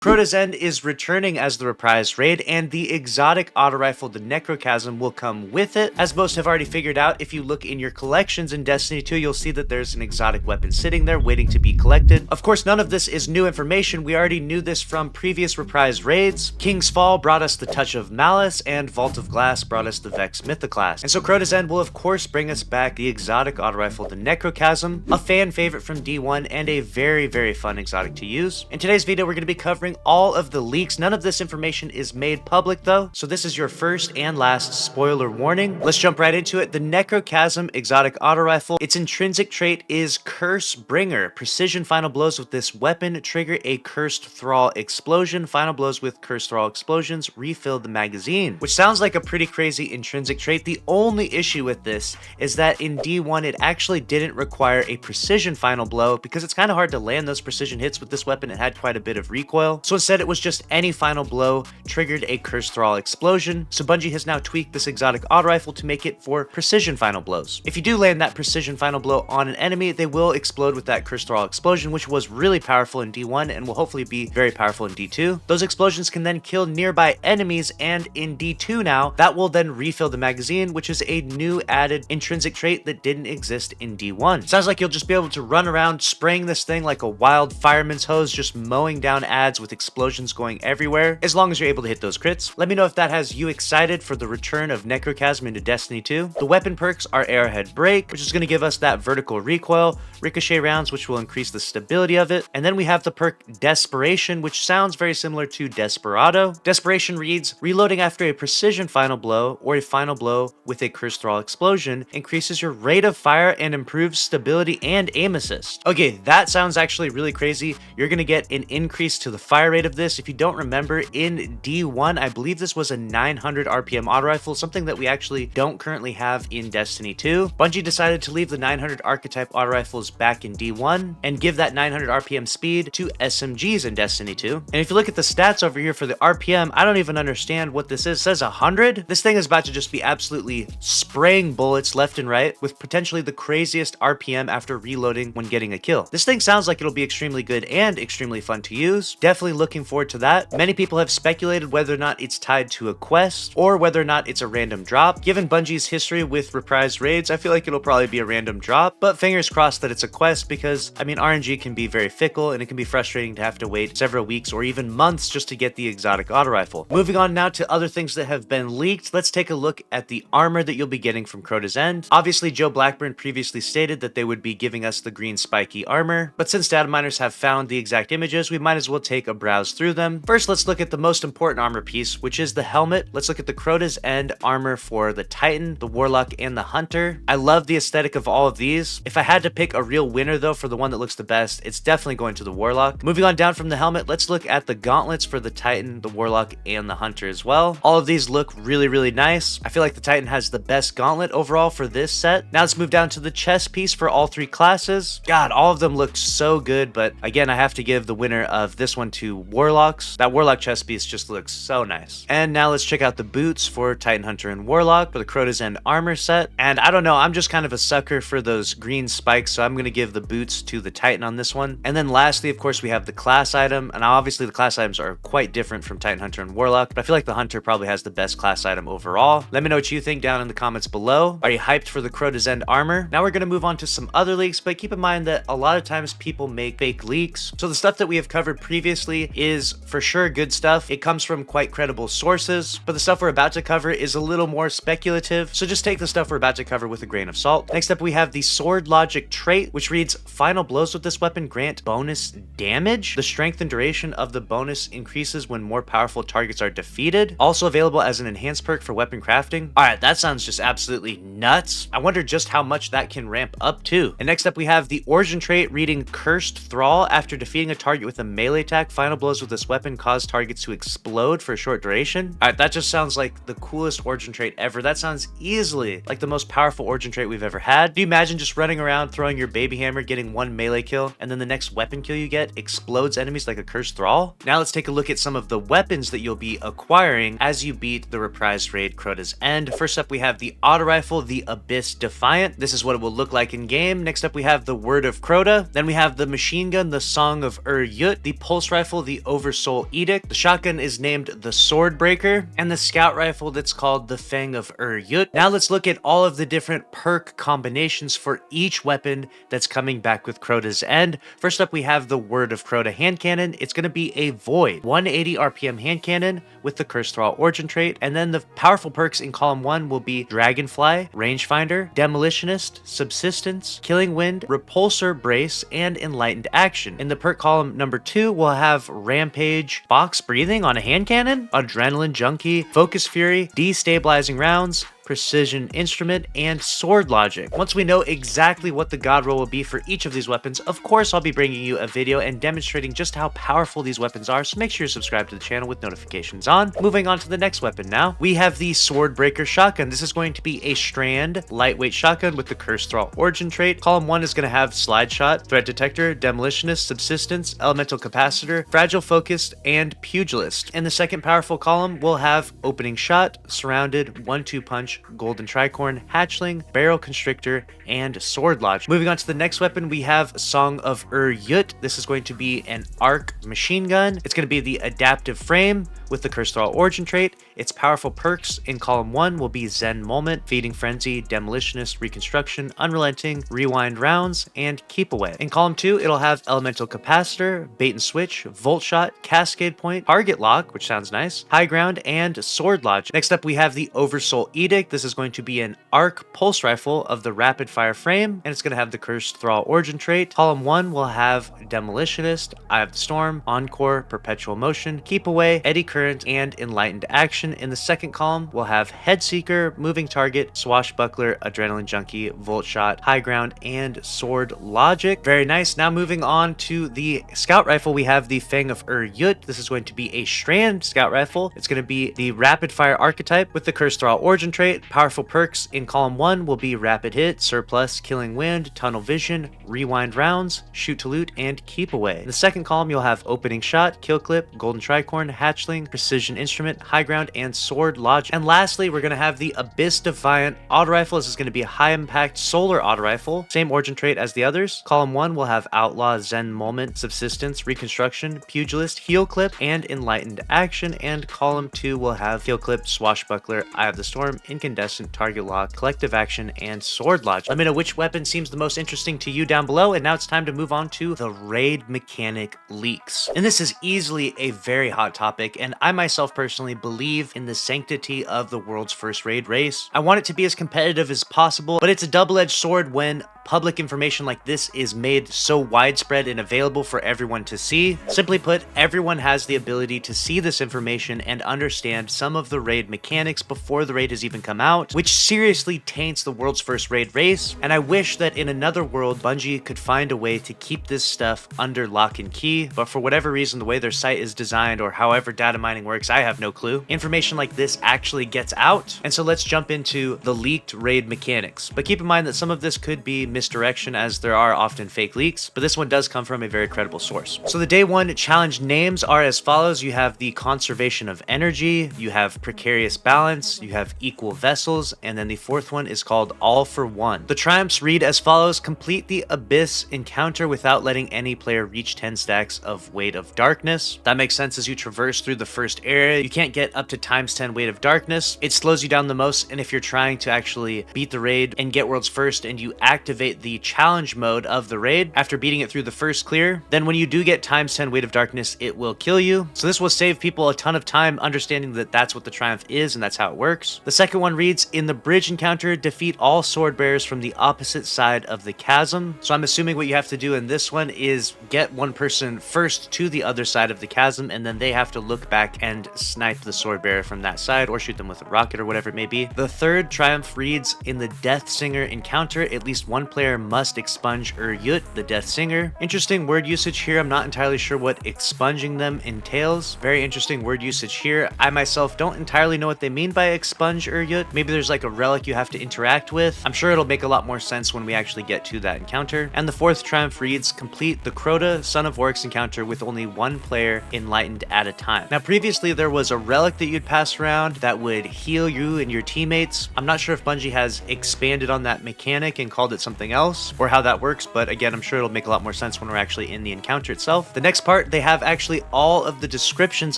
Crota's End is returning as the reprised raid, and the exotic auto rifle, the Necrochasm, will come with it. As most have already figured out, if you look in your collections in Destiny 2, you'll see that there's an exotic weapon sitting there waiting to be collected. Of course, none of this is new information. We already knew this from previous reprised raids. King's Fall brought us the Touch of Malice, and Vault of Glass brought us the Vex Mythoclast. And so Crota's End will of course bring us back the exotic auto rifle, the Necrochasm, a fan favorite from D1 and a very, very fun exotic to use. In today's video, we're going to be covering all of the leaks. None of this information is made public though, so this is your first and last spoiler warning. Let's jump right into it. The Necrochasm exotic auto rifle, its intrinsic trait is Curse Bringer. Precision final blows with this weapon trigger a Cursed Thrall explosion. Final blows with Cursed Thrall explosions refill the magazine, which sounds like a pretty crazy intrinsic trait. The only issue with this is that in D1 it actually didn't require a precision final blow because it's kind of hard to land those precision hits with this weapon. It had quite a bit of recoil, so instead it was just any final blow triggered a Cursed Thrall explosion. So Bungie has now tweaked this exotic auto rifle to make it for precision final blows. If you do land that precision final blow on an enemy, they will explode with that Cursed Thrall explosion, which was really powerful in D1 and will hopefully be very powerful in D2. Those explosions can then kill nearby enemies, and in D2 now, that will then refill the magazine, which is a new added intrinsic trait that didn't exist in D1. Sounds like you'll just be able to run around spraying this thing like a wild fireman's hose, just mowing down ads with explosions going everywhere, as long as you're able to hit those crits. Let me know if that has you excited for the return of Necrochasm into Destiny 2. The weapon perks are Arrowhead Break, which is going to give us that vertical recoil, ricochet rounds, which will increase the stability of it, and then we have the perk Desperation, which sounds very similar to Desperado. Desperation reads, reloading after a precision final blow or a final blow with a Cursed Thrall explosion increases your rate of fire and improves stability and aim assist. Okay, that sounds actually really crazy. You're going to get an increase to the fire rate of this. If you don't remember, in D1, I believe this was a 900 RPM auto rifle, something that we actually don't currently have in Destiny 2. Bungie decided to leave the 900 archetype auto rifles back in D1 and give that 900 RPM speed to SMGs in Destiny 2. And if you look at the stats over here for the RPM, I don't even understand what this is. It says 100? This thing is about to just be absolutely spraying bullets left and right with potentially the craziest RPM after reloading when getting a kill. This thing sounds like it'll be extremely good and extremely fun to use. Definitely looking forward to that. Many people have speculated whether or not it's tied to a quest or whether or not it's a random drop. Given Bungie's history with reprised raids, I feel like it'll probably be a random drop, but fingers crossed that it's a quest because, I mean, RNG can be very fickle and it can be frustrating to have to wait several weeks or even months just to get the exotic auto rifle. Moving on now to other things that have been leaked, let's take a look at the armor that you'll be getting from Crota's End. Obviously, Joe Blackburn previously stated that they would be giving us the green spiky armor, but since data miners have found the exact images, we might as well take a browse through them. First, let's look at the most important armor piece, which is the helmet. Let's look at the Crota's End armor for the Titan, the Warlock, and the Hunter. I love the aesthetic of all of these. If I had to pick a real winner though for the one that looks the best, it's definitely going to the Warlock. Moving on down from the helmet, let's look at the gauntlets for the Titan, the Warlock, and the Hunter as well. All of these look really, really nice. I feel like the Titan has the best gauntlet overall for this set. Now let's move down to the chest piece for all three classes. God, all of them look so good, but again, I have to give the winner of this one to Warlocks. That Warlock chest piece just looks so nice. And now let's check out the boots for Titan, Hunter, and Warlock for the Crota's End armor set. And I don't know, I'm just kind of a sucker for those green spikes, so I'm going to give the boots to the Titan on this one. And then lastly, of course, we have the class item, and obviously the class items are quite different from Titan, Hunter, and Warlock, but I feel like the Hunter probably has the best class item overall. Let me know what you think down in the comments below. Are you hyped for the Crota's End armor? Now we're going to move on to some other leaks, but keep in mind that a lot of times people make fake leaks. So the stuff that we have covered previously is for sure good stuff. It comes from quite credible sources, but the stuff we're about to cover is a little more speculative, so just take the stuff we're about to cover with a grain of salt. Next up, we have the Sword Logic trait, which reads, final blows with this weapon grant bonus damage. The strength and duration of the bonus increases when more powerful targets are defeated. Also available as an enhanced perk for weapon crafting. Alright, that sounds just absolutely nuts. I wonder just how much that can ramp up to. And next up, we have the Origin trait reading Cursed Thrall. After defeating a target with a melee attack, final blows with this weapon cause targets to explode for a short duration. Alright, that just sounds like the coolest Origin trait ever. That sounds easily like the most powerful Origin trait we've ever had. Do you imagine just running around throwing your baby hammer, getting one melee kill, and then the next weapon kill you get explodes enemies like a Cursed Thrall? Now let's take a look at some of the weapons that you'll be acquiring as you beat the reprised raid Crota's End. First up, we have the auto rifle, the Abyss Defiant. This is what it will look like in game. Next up, we have the Word of Crota. Then we have the machine gun, the Song of Yut, the pulse rifle, rifle, the Oversoul Edict. The shotgun is named the Swordbreaker, and the scout rifle that's called the Fang of Yut. Now let's look at all of the different perk combinations for each weapon that's coming back with Crota's End. First up, we have the Word of Crota hand cannon. It's going to be a Void 180 RPM hand cannon with the Cursed Thrall origin trait, and then the powerful perks in column 1 will be Dragonfly, Rangefinder, Demolitionist, Subsistence, Killing Wind, Repulsor Brace, and Enlightened Action. In the perk column number 2, we'll have Rampage, Box Breathing on a hand cannon, Adrenaline Junkie, Focus Fury, Destabilizing Rounds, Precision Instrument, and Sword Logic. Once we know exactly what the god roll will be for each of these weapons, of course I'll be bringing you a video and demonstrating just how powerful these weapons are, so make sure you're subscribed to the channel with notifications on. Moving on to the next weapon now, we have the Swordbreaker shotgun. This is going to be a strand, lightweight shotgun with the Cursed Thrall origin trait. Column 1 is going to have Slide Shot, Threat Detector, Demolitionist, Subsistence, Elemental Capacitor, Fragile Focused, and Pugilist. In the second powerful column, we'll have Opening Shot, Surrounded, 1-2 Punch, Golden Tricorn, Hatchling, Barrel Constrictor, and Sword Lodge. Moving on to the next weapon, we have Song of Yut. This is going to be an arc machine gun. It's going to be the Adaptive Frame with the Cursed Thrall origin trait. Its powerful perks in column 1 will be Zen Moment, Feeding Frenzy, Demolitionist, Reconstruction, Unrelenting, Rewind Rounds, and Keep Away. In column 2, it'll have Elemental Capacitor, Bait and Switch, Volt Shot, Cascade Point, Target Lock, which sounds nice, High Ground, and Sword Lodge. Next up, we have the Oversoul Edict. This is going to be an arc pulse rifle of the rapid fire frame, and it's going to have the Cursed Thrall origin trait. Column 1 will have Demolitionist, Eye of the Storm, Encore, Perpetual Motion, Keep Away, Eddy Current, and Enlightened Action. In the second column, we'll have Headseeker, Moving Target, Swashbuckler, Adrenaline Junkie, Volt Shot, High Ground, and Sword Logic. Very nice. Now moving on to the scout rifle, we have the Fang of Yut. This is going to be a strand scout rifle. It's going to be the rapid fire archetype with the Cursed Thrall origin trait. Powerful perks in column 1 will be Rapid Hit, Surplus, Killing Wind, Tunnel Vision, Rewind Rounds, Shoot to Loot, and Keep Away. In the second column, you'll have Opening Shot, Kill Clip, Golden Tricorn, Hatchling, Precision Instrument, High Ground, and Sword Logic. And lastly, we're going to have the Abyss Defiant auto rifle. This is going to be a high impact solar auto rifle. Same origin trait as the others. Column 1 will have Outlaw, Zen Moment, Subsistence, Reconstruction, Pugilist, Heel Clip, and Enlightened Action. And column 2 will have Heel Clip, Swashbuckler, Eye of the Storm, Incandescent, Target Lock, Collective Action, and Sword Lodge. Let me know which weapon seems the most interesting to you down below, and now it's time to move on to the raid mechanic leaks. And this is easily a very hot topic, and I myself personally believe in the sanctity of the world's first raid race. I want it to be as competitive as possible, but it's a double-edged sword when public information like this is made so widespread and available for everyone to see. Simply put, everyone has the ability to see this information and understand some of the raid mechanics before the raid has even come out, which seriously taints the world's first raid race. And I wish that in another world, Bungie could find a way to keep this stuff under lock and key, but for whatever reason, the way their site is designed or however data mining works, I have no clue. Information like this actually gets out. And so let's jump into the leaked raid mechanics. But keep in mind that some of this could be misdirection, as there are often fake leaks, but this one does come from a very credible source. So the day 1 challenge names are as follows. You have the Conservation of Energy, you have Precarious Balance, you have Equal Vessels, and then the fourth one is called All for One. The triumphs read as follows: complete the Abyss encounter without letting any player reach 10 stacks of Weight of Darkness. That makes sense as you traverse through the first area. You can't get up to ×10 Weight of Darkness. It slows you down the most, and if you're trying to actually beat the raid and get worlds first and you activate the challenge mode of the raid after beating it through the first clear, then when you do get ×10 Weight of Darkness, it will kill you. So this will save people a ton of time understanding that that's what the triumph is and that's how it works. The second one reads, in the bridge encounter, defeat all sword bearers from the opposite side of the chasm. So I'm assuming what you have to do in this one is get one person first to the other side of the chasm, and then they have to look back and snipe the sword bearer from that side or shoot them with a rocket or whatever it may be. The third triumph reads, in the Death Singer encounter, at least one player must expunge Yut, the Death Singer. Interesting word usage here. I'm not entirely sure what expunging them entails. Very interesting word usage here. I myself don't entirely know what they mean by expunge Yut. Maybe there's like a relic you have to interact with. I'm sure it'll make a lot more sense when we actually get to that encounter. And the fourth triumph reads, complete the Crota, Son of Oryx encounter with only one player enlightened at a time. Now previously there was a relic that you'd pass around that would heal you and your teammates. I'm not sure if Bungie has expanded on that mechanic and called it something something else, or how that works, but again, I'm sure it'll make a lot more sense when we're actually in the encounter itself. The next part, they have actually all of the descriptions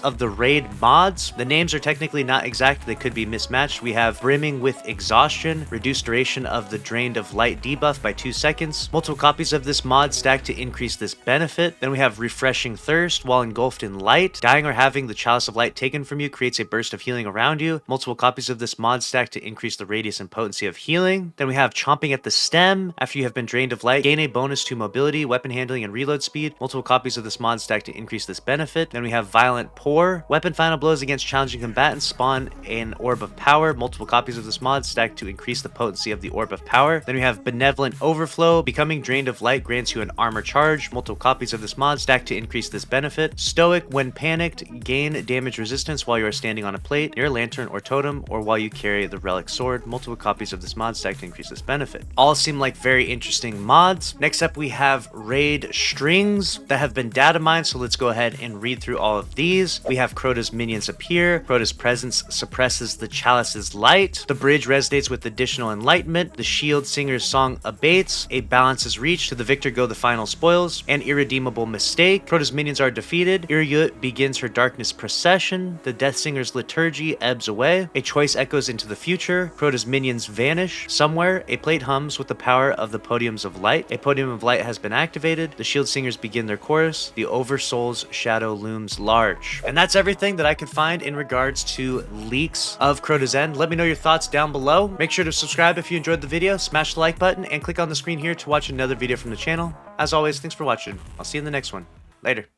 of the raid mods. The names are technically not exact, they could be mismatched. We have Brimming with Exhaustion, reduced duration of the Drained of Light debuff by 2 seconds. Multiple copies of this mod stack to increase this benefit. Then we have Refreshing Thirst, while engulfed in light. Dying or having the Chalice of Light taken from you creates a burst of healing around you. Multiple copies of this mod stack to increase the radius and potency of healing. Then we have Chomping at the Stem. After you have been drained of light, gain a bonus to mobility, weapon handling, and reload speed. Multiple copies of this mod stack to increase this benefit. Then we have Violent Pour. Weapon final blows against challenging combatants spawn an Orb of Power. Multiple copies of this mod stack to increase the potency of the Orb of Power. Then we have Benevolent Overflow. Becoming drained of light grants you an armor charge. Multiple copies of this mod stack to increase this benefit. Stoic. When panicked, gain damage resistance while you are standing on a plate, near a lantern or totem, or while you carry the relic sword. Multiple copies of this mod stack to increase this benefit. All seem like very interesting mods. Next up, we have raid strings that have been data mined, so let's go ahead and read through all of these. We have Crota's minions appear. Crota's presence suppresses the chalice's light. The bridge resonates with additional enlightenment. The shield singer's song abates. A balance is reached. To the victor go the final spoils. An irredeemable mistake. Crota's minions are defeated. Iryut begins her darkness procession. The death singer's liturgy ebbs away. A choice echoes into the future. Crota's minions vanish. Somewhere, a plate hums with the power of the podiums of light. A podium of light has been activated. The shield singers begin their chorus. The Oversoul's shadow looms large. And that's everything that I could find in regards to leaks of Crota's End. Let me know your thoughts down below. Make sure to subscribe if you enjoyed the video, smash the like button, and click on the screen here to watch another video from the channel. As always, thanks for watching. I'll see you in the next one. Later.